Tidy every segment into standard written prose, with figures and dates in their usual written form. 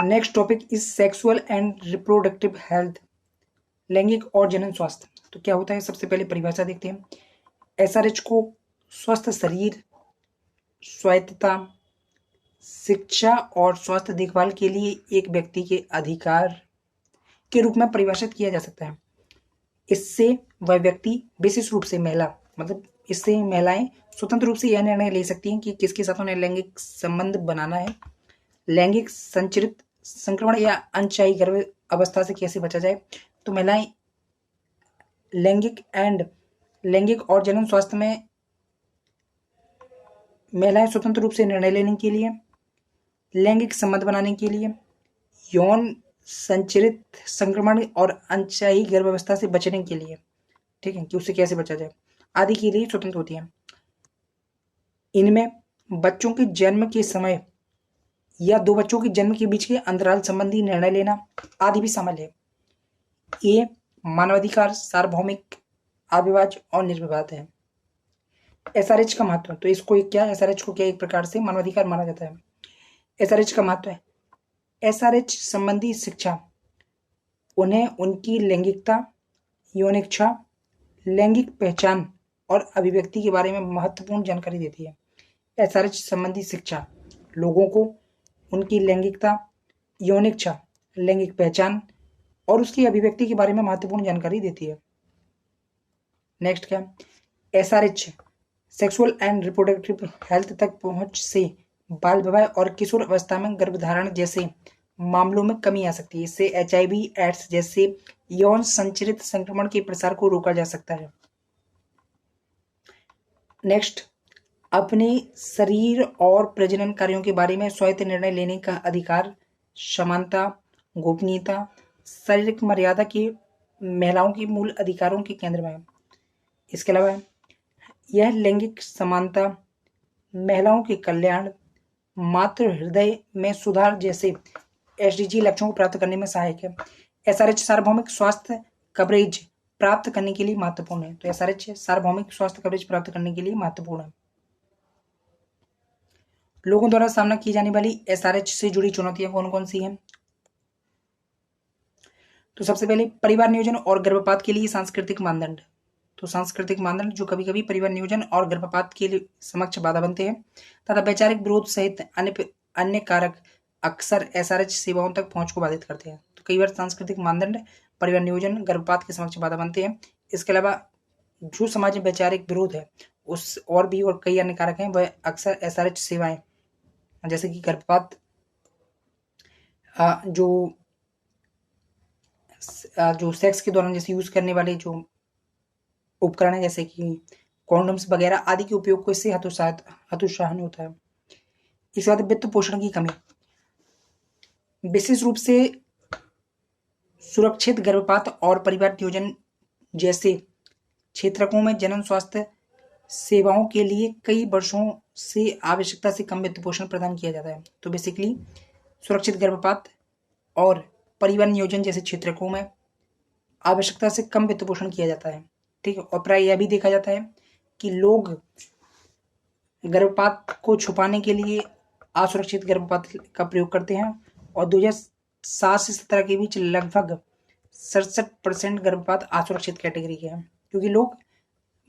Next topic is sexual and reproductive health, लैंगिक और जनन स्वास्थ्य। तो क्या होता है, सबसे पहले परिभाषा देखते हैं। एसआरएच को स्वस्थ शरीर, स्वायत्तता, शिक्षा और स्वास्थ्य देखभाल के लिए एक व्यक्ति के अधिकार के रूप में परिभाषित किया जा सकता है। इससे वह व्यक्ति विशेष रूप से महिला, मतलब इससे महिलाएं स्वतंत्र रूप से यह निर्णय ले सकती हैं कि किसके साथ उन्हें लैंगिक संबंध बनाना है, लैंगिक संचरित संक्रमण या अनचाही गर्भ अवस्था से कैसे बचा जाए। तो महिलाएं लैंगिक और जनन स्वास्थ्य में महिलाएं स्वतंत्र रूप से निर्णय लेने के लिए, लैंगिक संबंध बनाने के लिए, यौन संचरित संक्रमण और अनचाही गर्भावस्था से बचने के लिए, ठीक है, कि उससे कैसे बचा जाए, आदि के लिए स्वतंत्र होती है। इनमें बच्चों के जन्म के समय या दो बच्चों के जन्म के बीच के अंतराल संबंधी निर्णय लेना आदि भी शामिल है। ये मानवाधिकार, सार्वभौमिक, अविभाज्य और निर्विवाद है। एसआरएच का महत्व, तो इसको एसआरएच को क्या एक प्रकार से मानवाधिकार माना जाता है। एसआरएच का महत्व है, एसआरएच संबंधी शिक्षा उन्हें उनकी लैंगिकता, यौन इच्छा, लैंगिक पहचान और अभिव्यक्ति के बारे में महत्वपूर्ण जानकारी देती है। एसआरएच संबंधी शिक्षा लोगों को उनकी लैंगिकता, यौन इच्छा, लैंगिक पहचान और उसकी अभिव्यक्ति के बारे में महत्वपूर्ण जानकारी देती है। नेक्स्ट क्या, SRH sexual and reproductive health तक पहुंच से बाल विवाह और किशोर अवस्था में गर्भधारण जैसे मामलों में कमी आ सकती है। इससे एचआईवी एड्स जैसे यौन संचरित संक्रमण के प्रसार को रोका जा सकता है। नेक्स्ट, अपने शरीर और प्रजनन कार्यों के बारे में स्वायत्त निर्णय लेने का अधिकार, समानता, गोपनीयता, शारीरिक मर्यादा के महिलाओं के मूल अधिकारों के केंद्र में है। इसके अलावा यह लैंगिक समानता, महिलाओं के कल्याण, मातृ हृदय में सुधार जैसे एसडीजी लक्ष्यों को प्राप्त करने में सहायक है। एसआरएच सार्वभौमिक स्वास्थ्य कवरेज प्राप्त करने के लिए महत्वपूर्ण है। तो एसआरएच सार्वभौमिक स्वास्थ्य कवरेज प्राप्त करने के लिए महत्वपूर्ण है। लोगों द्वारा सामना की जाने वाली एसआरएच से जुड़ी चुनौतियां कौन कौन सी हैं। तो सबसे पहले परिवार नियोजन और गर्भपात के लिए सांस्कृतिक मानदंड। तो सांस्कृतिक मानदंड जो कभी कभी परिवार नियोजन और गर्भपात के लिए समक्ष बाधा बनते हैं तथा वैचारिक विरोध सहित अन्य कारक अक्सर एसआरएच सेवाओं तक पहुंच को बाधित करते हैं। तो कई बार सांस्कृतिक मानदंड परिवार नियोजन गर्भपात के समक्ष बाधा बनते हैं। इसके अलावा जो समाज में वैचारिक विरोध है उस और कई अन्य कारक हैं, वह अक्सर एसआरएच सेवाएं जैसे कि गर्भपात, जो सेक्स के दौरान जैसे यूज करने वाले जो उपकरण है जैसे कि कॉन्डोम्स वगैरह आदि के उपयोग को इससे हतोत्साहन होता है। इसके बाद वित्त पोषण की कमी, विशेष रूप से सुरक्षित गर्भपात और परिवार नियोजन जैसे क्षेत्रकों में जनन स्वास्थ्य सेवाओं के लिए कई वर्षों से आवश्यकता से कम वित्त पोषण प्रदान किया जाता है। तो बेसिकली सुरक्षित गर्भपात और परिवार नियोजन जैसे क्षेत्रकों में आवश्यकता से कम वित्त पोषण किया जाता है, ठीक है। और प्राय यह भी देखा जाता है कि लोग गर्भपात को छुपाने के लिए असुरक्षित गर्भपात का प्रयोग करते हैं और 2007 से 17 के बीच लगभग 67% गर्भपात असुरक्षित कैटेगरी के हैं, क्योंकि लोग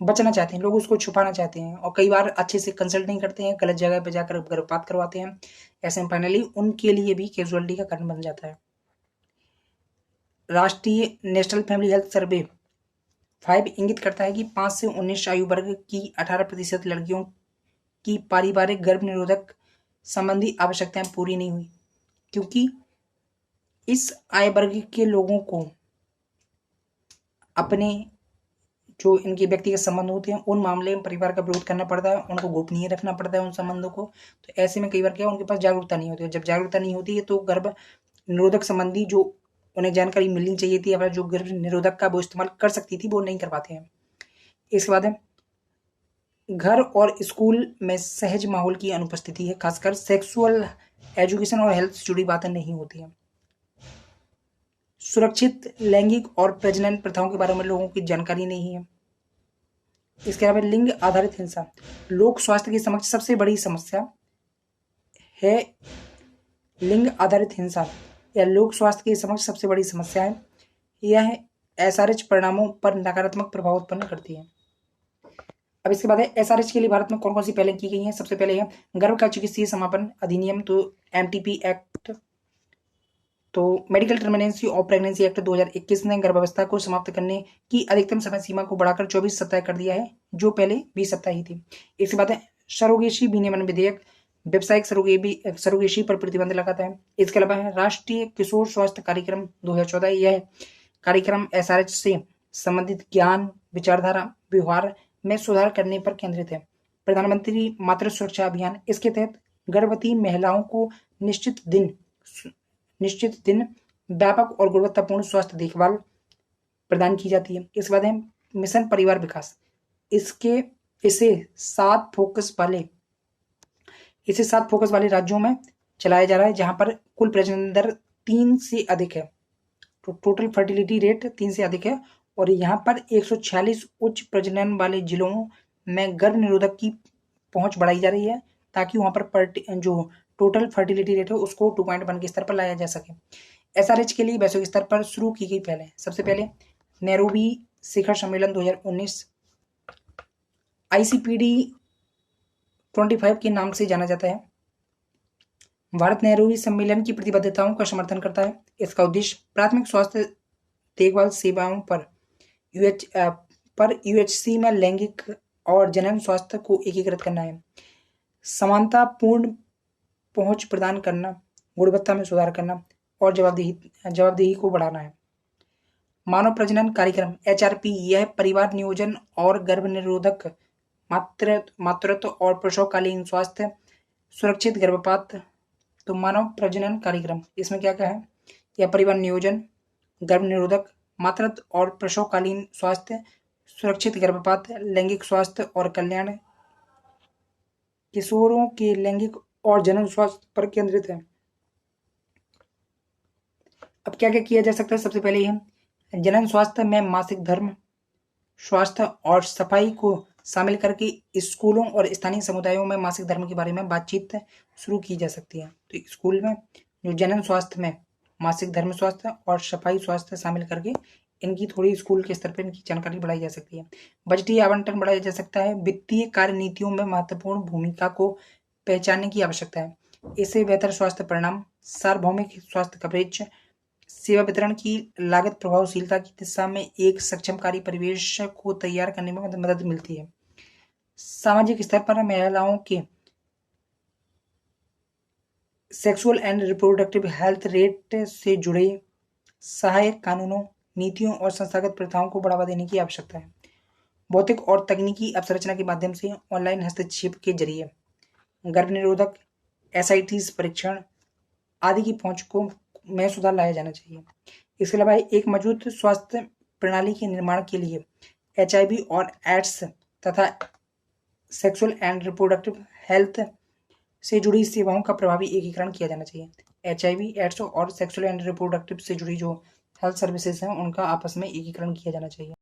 बचना चाहते हैं, लोग उसको छुपाना चाहते हैं और कई बार अच्छे से कंसल्ट नहीं करते हैं, गलत जगह पर जाकर गर्भपात करवाते हैं। ऐसे में फाइनली उनके लिए भी कैजुअलिटी का कारण बन जाता है। राष्ट्रीय नेशनल फैमिली हेल्थ सर्वे 5 इंगित करता है कि 5 से 19 आयु वर्ग की 18% लड़कियों की पारिवारिक गर्भ निरोधक संबंधी आवश्यकताएं पूरी नहीं हुई, क्योंकि इस आय वर्ग के लोगों को अपने जो इनके व्यक्तिगत संबंध होते हैं उन मामले में परिवार का विरोध करना पड़ता है, उनको गोपनीय रखना पड़ता है उन संबंधों को। तो ऐसे में कई बार क्या उनके पास जागरूकता नहीं होती है। जब जागरूकता नहीं होती है तो गर्भ निरोधक संबंधी जो उन्हें जानकारी मिलनी चाहिए थी या जो गर्भ निरोधक का वो इस्तेमाल कर सकती थी वो नहीं कर पाते हैं। इसके बाद है घर और स्कूल में सहज माहौल की अनुपस्थिति है, खासकर सेक्सुअल एजुकेशन और हेल्थ से जुड़ी बातें नहीं होती हैं। सुरक्षित लैंगिक और प्रजनन प्रथाओं के बारे में लोगों की जानकारी नहीं है। इसके अलावा लिंग आधारित हिंसा लोक स्वास्थ्य की समक्ष सबसे बड़ी समस्या है। लिंग आधारित हिंसा या लोक स्वास्थ्य की समक्ष सबसे बड़ी समस्या है। यह एसआरएच परिणामों पर नकारात्मक प्रभाव उत्पन्न करती है। अब इसके बाद है एसआरएच के लिए भारत में कौन कौन सी पहलें की गई हैं। सबसे पहले है गर्भ का चिकित्सीय समापन अधिनियम, तो एमटीपी एक्ट। तो मेडिकल टर्मिनेंसी ऑफ प्रेगनेंसी एक्ट 2021 ने गर्भावस्था को समाप्त करने की अधिकतम समय सीमा को बढ़ाकर 24 सप्ताह कर दिया है, जो पहले 20 सप्ताह ही थी। इसके बाद है सरोगेसी विनियमन विधेयक, व्यावसायिक सरोगेसी पर प्रतिबंध लगाता है। इसके अलावा है राष्ट्रीय किशोर स्वास्थ्य कार्यक्रम 2014। यह कार्यक्रम एसआरएच से संबंधित ज्ञान, विचारधारा, व्यवहार में सुधार करने पर केंद्रित है। प्रधानमंत्री मातृ सुरक्षा अभियान, इसके तहत गर्भवती महिलाओं को निश्चित दिन व्यापक और गुणवत्तापूर्ण स्वास्थ्य देखभाल प्रदान की जाती है। इसके बाद है मिशन परिवार विकास, इसे 7 फोकस वाले राज्यों में चलाया जा रहा है, जहां पर कुल प्रजनन दर 3 से अधिक है। तो टोटल फर्टिलिटी रेट 3 से अधिक है, और यहाँ पर 146 उच्च प्रजनन वाले जिलों में गर्भ निरोधक की पहुंच बढ़ाई जा रही है, ताकि वहां पर जो टोटल फर्टिलिटी रेट है उसको 2.1 के स्तर पर लाया जा सके। एसआरएच के लिए वैश्विक स्तर पर शुरू की गई पहले, सबसे पहले नैरोबी शिखर सम्मेलन 2019, आईसीपीडी 25 के नाम से जाना जाता है। भारत नैरोबी सम्मेलन की प्रतिबद्धताओं का समर्थन करता है। इसका उद्देश्य प्राथमिक स्वास्थ्य देखभाल सेवाओं पर यूएचसी में लैंगिक और जनन स्वास्थ्य को एकीकृत करना है, समानतापूर्ण पहुंच प्रदान करना, गुणवत्ता में सुधार करना और जवाबदेही को बढ़ाना है। मानव प्रजनन कार्यक्रम एचआरपी, यह परिवार नियोजन और गर्भ निरोधक, मातृत्व और प्रसवकालीन स्वास्थ्य, सुरक्षित गर्भपात। तो मानव प्रजनन कार्यक्रम, इसमें क्या क्या है? यह परिवार नियोजन, गर्भ निरोधक, मातृत्व और प्रसवकालीन स्वास्थ्य, सुरक्षित गर्भपात, लैंगिक स्वास्थ्य और कल्याण, किशोरों के लैंगिक और जनन स्वास्थ्य पर केंद्रित है। अब क्या क्या किया जा सकता है? सबसे पहले है जनन स्वास्थ्य में मासिक धर्म, स्वास्थ्य और सफाई को शामिल करके स्कूलों और स्थानीय समुदायों में मासिक धर्म के बारे में बातचीत शुरू की जा सकती है। तो स्कूल में जो जनन स्वास्थ्य में मासिक धर्म स्वास्थ्य और सफाई स्वास्थ्य शामिल करके इनकी थोड़ी स्कूल के स्तर पर इनकी जानकारी बढ़ाई जा सकती है। बजटीय आवंटन बढ़ाया जा सकता है। वित्तीय कार्य नीतियों में महत्वपूर्ण भूमिका को पहचानने की आवश्यकता है। इससे बेहतर स्वास्थ्य परिणाम, सार्वभौमिक स्वास्थ्य कवरेज, सेवा वितरण की लागत प्रभावशीलता की दिशा में एक सक्षमकारी परिवेश को तैयार करने में मदद मिलती है। सामाजिक स्तर पर महिलाओं के sexual and reproductive health rate से जुड़े सहायक कानूनों, नीतियों और संस्थागत प्रथाओं को बढ़ावा देने की आवश्यकता है। भौतिक और तकनीकी अवसंरचना के माध्यम से ऑनलाइन हस्तक्षेप के जरिए गर्भ निरोधक, एसआईटीज परीक्षण आदि की पहुंच को में सुधार लाया जाना चाहिए। इसके अलावा एक मजबूत स्वास्थ्य प्रणाली के निर्माण के लिए एचआईवी और एड्स तथा सेक्सुअल एंड रिप्रोडक्टिव हेल्थ से जुड़ी सेवाओं का प्रभावी एकीकरण किया जाना चाहिए। एचआईवी, एड्स और सेक्सुअल एंड रिप्रोडक्टिव से जुड़ी जो हेल्थ सर्विसेज हैं उनका आपस में एकीकरण किया जाना चाहिए।